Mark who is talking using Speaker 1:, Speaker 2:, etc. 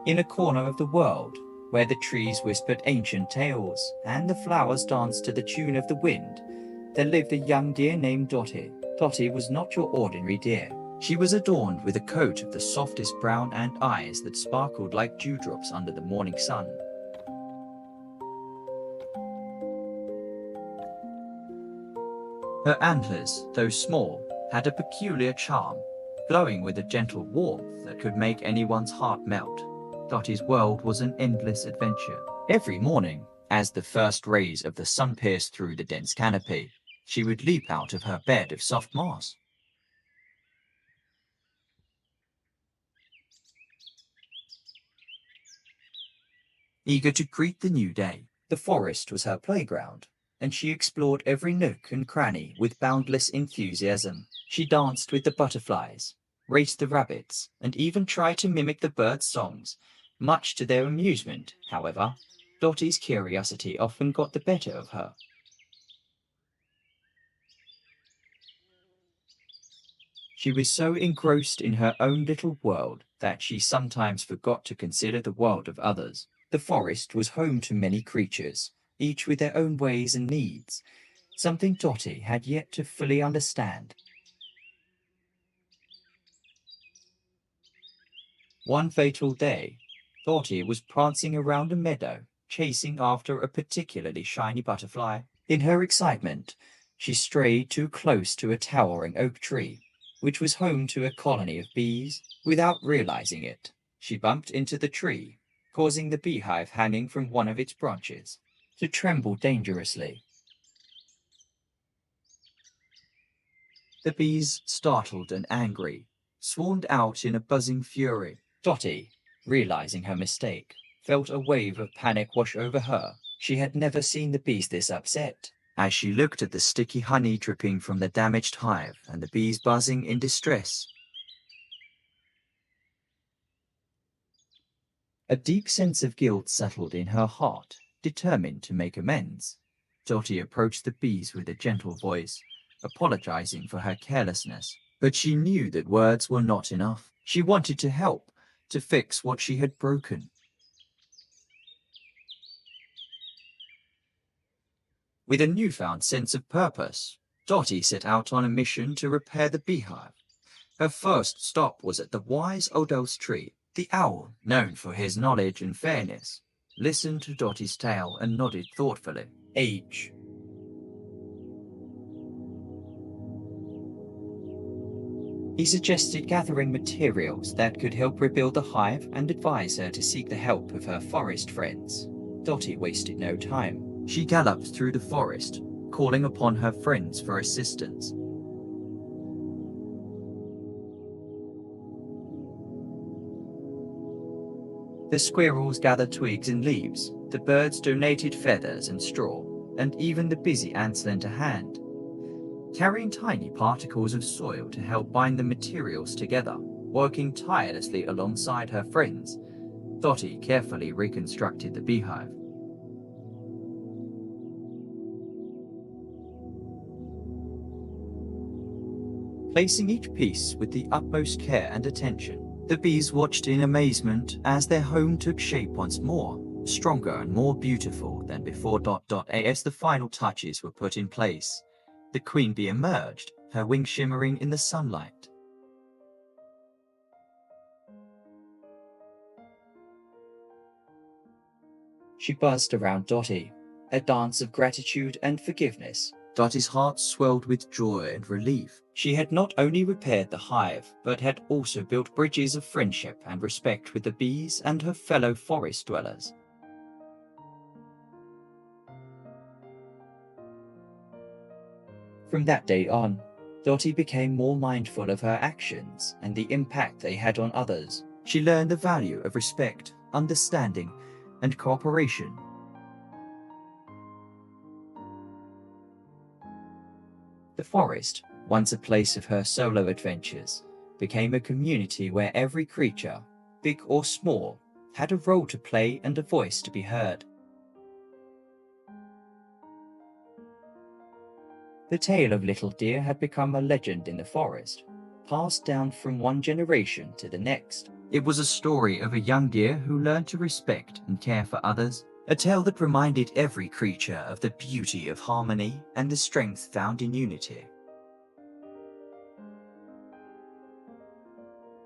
Speaker 1: In a corner of the world, where the trees whispered ancient tales and the flowers danced to the tune of the wind, there lived a young deer named Dotty. Dotty was not your ordinary deer. She was adorned with a coat of the softest brown and eyes that sparkled like dewdrops under the morning sun. Her antlers, though small, had a peculiar charm, glowing with a gentle warmth that could make anyone's heart melt. Dotty's world was an endless adventure. Every morning, as the first rays of the sun pierced through the dense canopy, she would leap out of her bed of soft moss. Eager to greet the new day, the forest was her playground, and she explored every nook and cranny with boundless enthusiasm. She danced with the butterflies, raced the rabbits, and even tried to mimic the birds' songs. Much to their amusement, however, Dotty's curiosity often got the better of her. She was so engrossed in her own little world that she sometimes forgot to consider the world of others. The forest was home to many creatures, each with their own ways and needs, something Dotty had yet to fully understand. One fatal day, Dotty was prancing around a meadow, chasing after a particularly shiny butterfly. In her excitement, she strayed too close to a towering oak tree, which was home to a colony of bees. Without realizing it, she bumped into the tree, causing the beehive hanging from one of its branches to tremble dangerously. The bees, startled and angry, swarmed out in a buzzing fury. Dotty, realizing her mistake, felt a wave of panic wash over her. She had never seen the bees this upset. As she looked at the sticky honey dripping from the damaged hive and the bees buzzing in distress, a deep sense of guilt settled in her heart, determined to make amends. Dotty approached the bees with a gentle voice, apologizing for her carelessness. But she knew that words were not enough. She wanted to help, to fix what she had broken. With a newfound sense of purpose, Dotty set out on a mission to repair the beehive. Her first stop was at the wise old elf's tree. The owl, known for his knowledge and fairness, listened to Dotty's tale and nodded thoughtfully. Age. He suggested gathering materials that could help rebuild the hive and advised her to seek the help of her forest friends. Dotty wasted no time. She galloped through the forest, calling upon her friends for assistance. The squirrels gathered twigs and leaves, the birds donated feathers and straw, and even the busy ants lent a hand, carrying tiny particles of soil to help bind the materials together. Working tirelessly alongside her friends, Dotty carefully reconstructed the beehive. Placing each piece with the utmost care and attention, the bees watched in amazement as their home took shape once more, stronger and more beautiful than before. As the final touches were put in place, the queen bee emerged, her wings shimmering in the sunlight. She buzzed around Dotty, a dance of gratitude and forgiveness. Dotty's heart swelled with joy and relief. She had not only repaired the hive, but had also built bridges of friendship and respect with the bees and her fellow forest dwellers. From that day on, Dotty became more mindful of her actions and the impact they had on others. She learned the value of respect, understanding, and cooperation. The forest, once a place of her solo adventures, became a community where every creature, big or small, had a role to play and a voice to be heard. The tale of Little Deer had become a legend in the forest, passed down from one generation to the next. It was a story of a young deer who learned to respect and care for others, a tale that reminded every creature of the beauty of harmony and the strength found in unity.